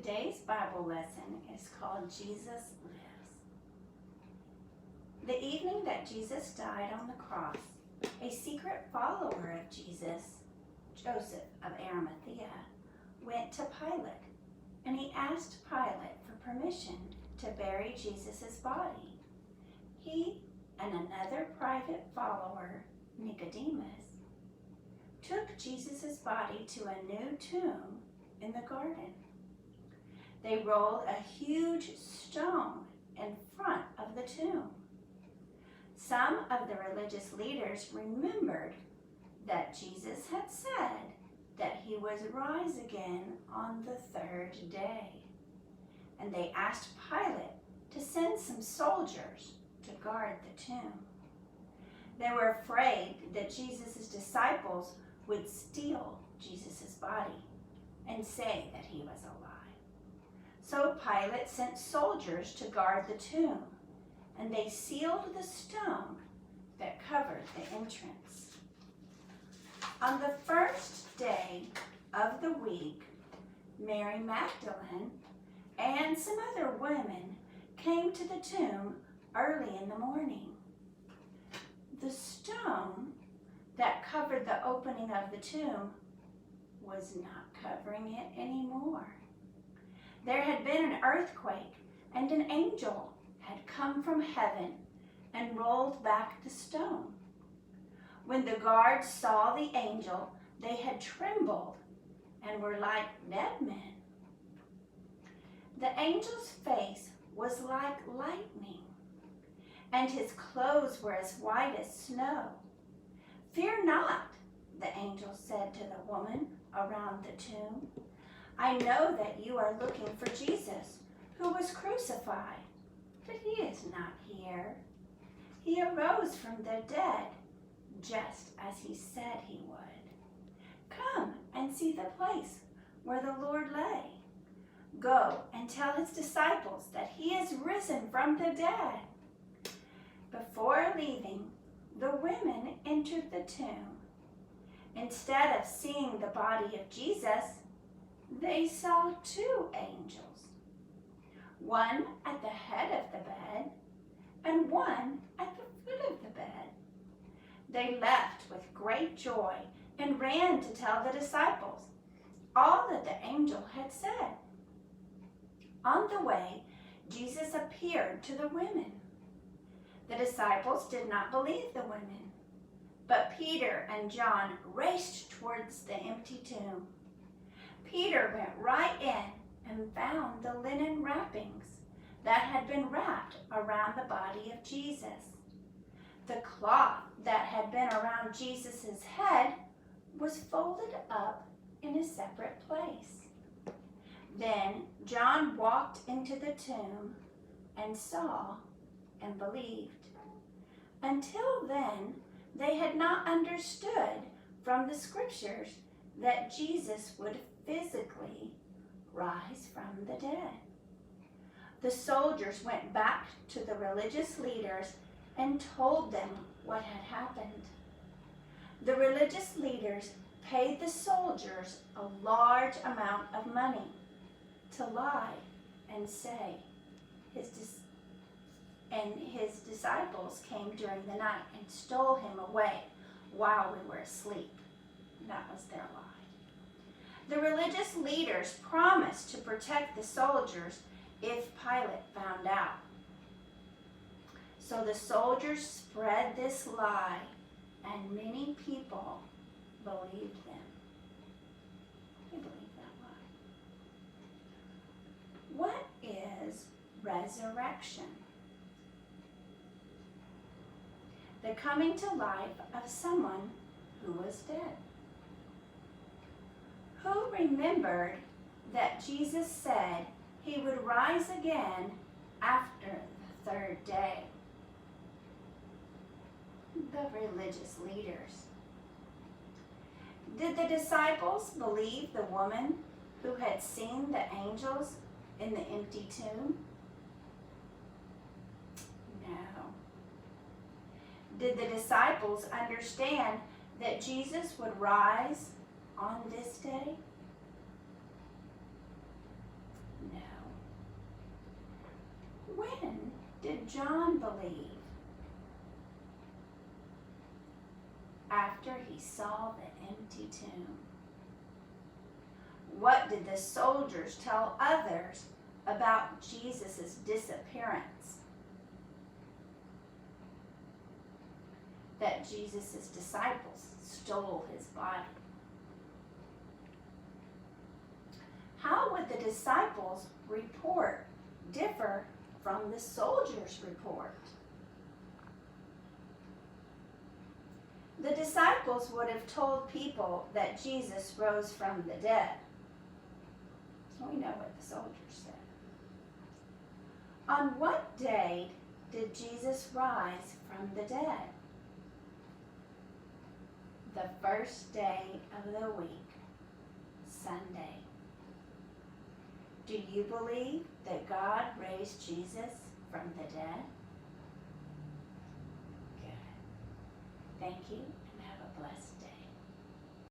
Today's Bible lesson is called Jesus Lives. The evening that Jesus died on the cross, a secret follower of Jesus, Joseph of Arimathea, went to Pilate, and he asked Pilate for permission to bury Jesus' body. He and another private follower, Nicodemus, took Jesus' body to a new tomb in the garden. They rolled a huge stone in front of the tomb. Some of the religious leaders remembered that Jesus had said that he would rise again on the third day, and they asked Pilate to send some soldiers to guard the tomb. They were afraid that Jesus' disciples would steal Jesus' body and say that he was alive. So Pilate sent soldiers to guard the tomb, and they sealed the stone that covered the entrance. On the first day of the week, Mary Magdalene and some other women came to the tomb early in the morning. The stone that covered the opening of the tomb was not covering it anymore. There had been an earthquake, and an angel had come from heaven and rolled back the stone. When the guards saw the angel, they had trembled and were like dead men. The angel's face was like lightning, and his clothes were as white as snow. "Fear not," the angel said to the woman around the tomb. "I know that you are looking for Jesus, who was crucified, but he is not here. He arose from the dead, just as he said he would. Come and see the place where the Lord lay. Go and tell his disciples that he is risen from the dead." Before leaving, the women entered the tomb. Instead of seeing the body of Jesus, they saw two angels, one at the head of the bed and one at the foot of the bed. They left with great joy and ran to tell the disciples all that the angel had said. On the way, Jesus appeared to the women. The disciples did not believe the women, but Peter and John raced towards the empty tomb. Peter went right in and found the linen wrappings that had been wrapped around the body of Jesus. The cloth that had been around Jesus' head was folded up in a separate place. Then John walked into the tomb and saw and believed. Until then, they had not understood from the scriptures that Jesus would physically rise from the dead. The soldiers went back to the religious leaders and told them what had happened. The religious leaders paid the soldiers a large amount of money to lie and say his disciples came during the night and stole him away while we were asleep. That was their lie. The religious leaders promised to protect the soldiers if Pilate found out. So the soldiers spread this lie, and many people believed them. They believed that lie. What is resurrection? The coming to life of someone who was dead. Who remembered that Jesus said he would rise again after the third day? The religious leaders. Did the disciples believe the woman who had seen the angels in the empty tomb? No. Did the disciples understand that Jesus would rise on this day? did John believe after he saw the empty tomb? What did the soldiers tell others about Jesus' disappearance? That Jesus' disciples stole his body. How would the disciples' report differ from the soldiers' report? The disciples would have told people that Jesus rose from the dead. We know what the soldiers said. On what day did Jesus rise from the dead? The first day of the week, Sunday. Do you believe that God raised Jesus from the dead? Good. Thank you.